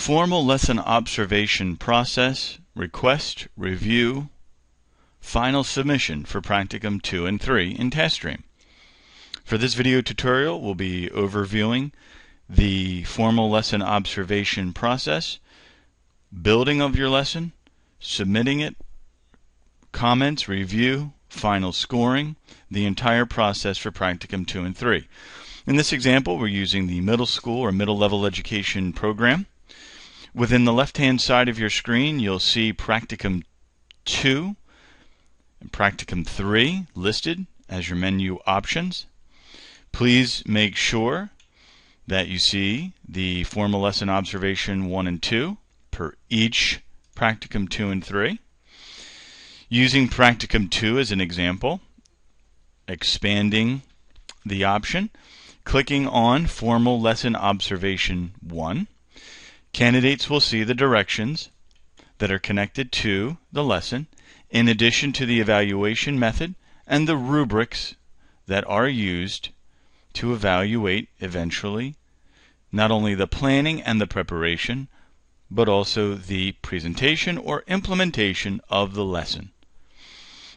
Formal lesson observation process, request, review, final submission for Practicum 2 and 3 in TestStream. For this video tutorial, we'll be overviewing the formal lesson observation process, building of your lesson, submitting it, comments, review, final scoring, the entire process for Practicum 2 and 3. In this example, we're using the middle school or middle level education program. Within the left-hand side of your screen, you'll see Practicum 2 and Practicum 3 listed as your menu options. Please make sure that you see the formal lesson observation 1 and 2 per each Practicum 2 and 3. Using Practicum 2 as an example, expanding the option, clicking on Formal Lesson Observation 1, candidates will see the directions that are connected to the lesson, in addition to the evaluation method and the rubrics that are used to evaluate eventually not only the planning and the preparation, but also the presentation or implementation of the lesson.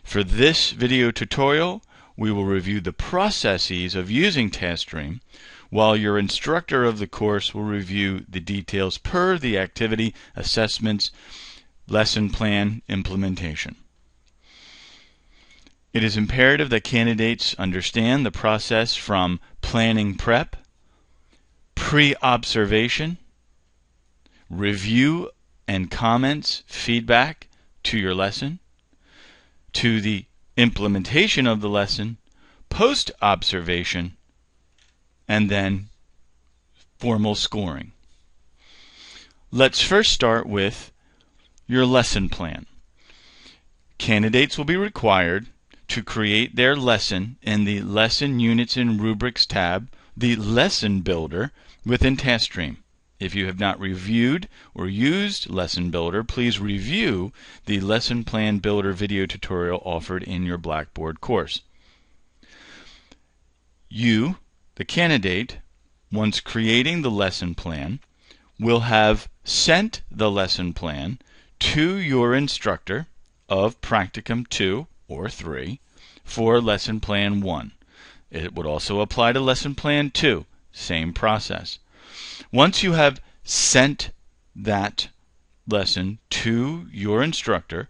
For this video tutorial, we will review the processes of using TestStream, while your instructor of the course will review the details per the activity, assessments, lesson plan, implementation. It is imperative that candidates understand the process from planning prep, pre-observation, review and comments, feedback to your lesson, to the implementation of the lesson, post-observation, and then formal scoring. Let's first start with your lesson plan. Candidates will be required to create their lesson in the Lesson Units and Rubrics tab, the Lesson Builder within TestStream. If you have not reviewed or used Lesson Builder, please review the Lesson Plan Builder video tutorial offered in your Blackboard course. You, the candidate, once creating the lesson plan, will have sent the lesson plan to your instructor of Practicum 2 or 3 for Lesson Plan 1. It would also apply to Lesson Plan 2, same process. Once you have sent that lesson to your instructor,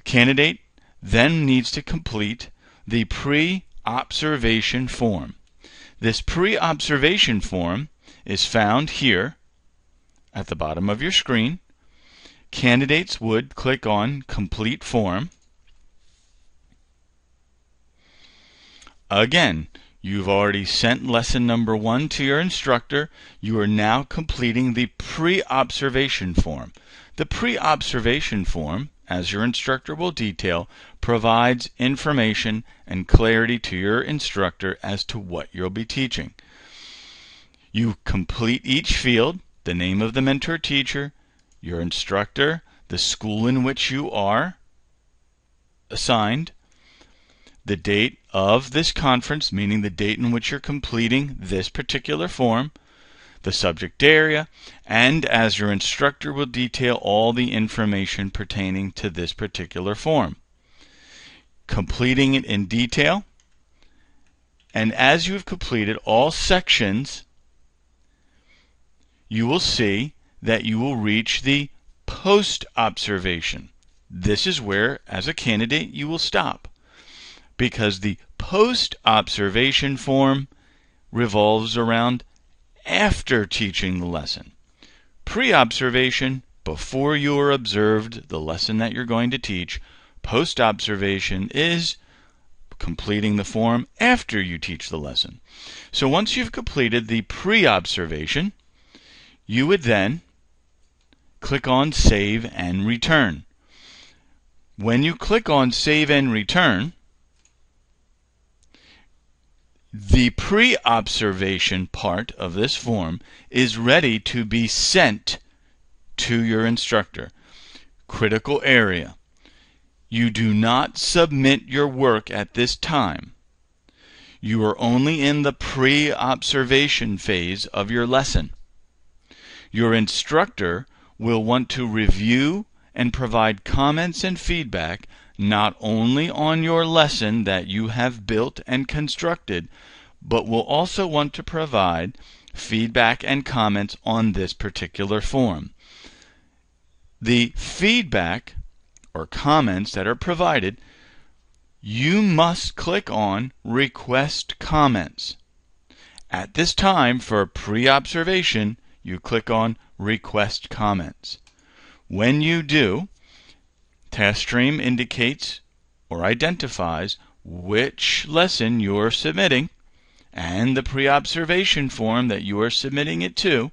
candidate then needs to complete the pre-observation form. This pre-observation form is found here at the bottom of your screen. Candidates would click on Complete Form. Again, you've already sent lesson number 1 to your instructor. You are now completing the pre-observation form. The pre-observation form, as your instructor will detail, provides information and clarity to your instructor as to what you'll be teaching. You complete each field, the name of the mentor teacher, your instructor, the school in which you are assigned, the date of this conference, meaning the date in which you're completing this particular form, the subject area, and as your instructor will detail, all the information pertaining to this particular form. Completing it in detail, and as you have completed all sections, you will see that you will reach the post-observation. This is where, as a candidate, you will stop, because the post-observation form revolves around after teaching the lesson. Pre-observation, before you are observed the lesson that you're going to teach. Post-observation is completing the form after you teach the lesson. So once you've completed the pre-observation, you would then click on Save and Return. When you click on Save and Return, the pre-observation part of this form is ready to be sent to your instructor. Critical area: you do not submit your work at this time. You are only in the pre-observation phase of your lesson. your instructor will want to review and provide comments and feedback not only on your lesson that you have built and constructed, but will also want to provide feedback and comments on this particular form. The feedback or comments that are provided, you must click on Request Comments. At this time, for pre-observation, you click on Request Comments. When you do, TaskStream indicates or identifies which lesson you're submitting and the pre-observation form that you are submitting it to.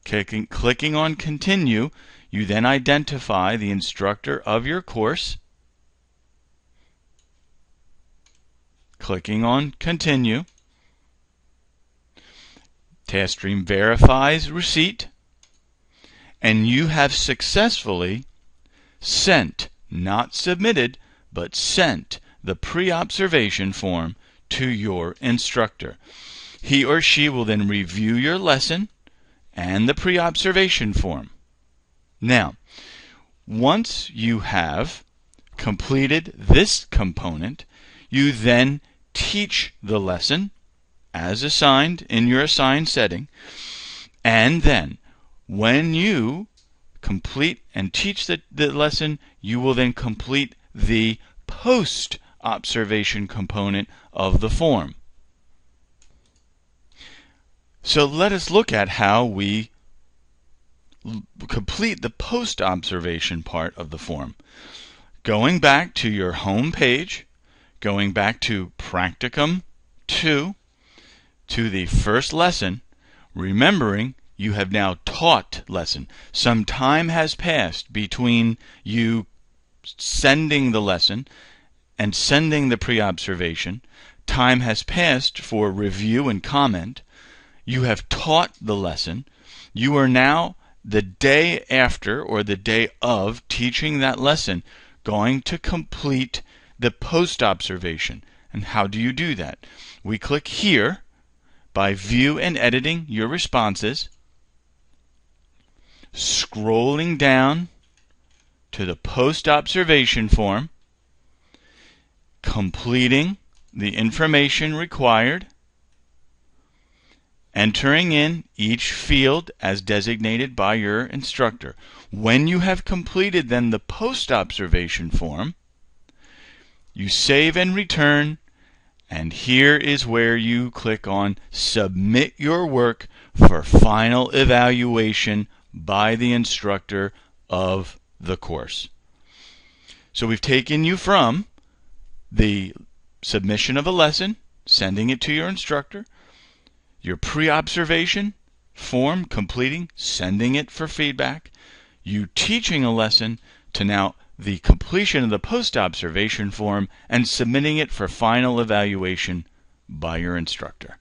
Clicking on Continue, you then identify the instructor of your course. Clicking on Continue. TaskStream verifies receipt, and you have successfully sent, not submitted, but sent the pre-observation form to your instructor. He or she will then review your lesson and the pre-observation form. Now, once you have completed this component, you then teach the lesson as assigned in your assigned setting, and then when you complete and teach the lesson, you will then complete the post-observation component of the form. So let us look at how we complete the post-observation part of the form. Going back to your home page, going back to Practicum 2, to the first lesson, remembering you have now taught lesson. Some time has passed between you sending the lesson and sending the pre-observation. Time has passed for review and comment. You have taught the lesson. You are now, the day after or the day of teaching that lesson, going to complete the post-observation. And how do you do that? We click here by View and Editing Your Responses, scrolling down to the post-observation form, completing the information required, entering in each field as designated by your instructor. When you have completed then the post-observation form, you save and return, and here is where you click on Submit Your Work for final evaluation by the instructor of the course. So we've taken you from the submission of a lesson, sending it to your instructor, your pre-observation form completing, sending it for feedback, you teaching a lesson, to now the completion of the post-observation form and submitting it for final evaluation by your instructor.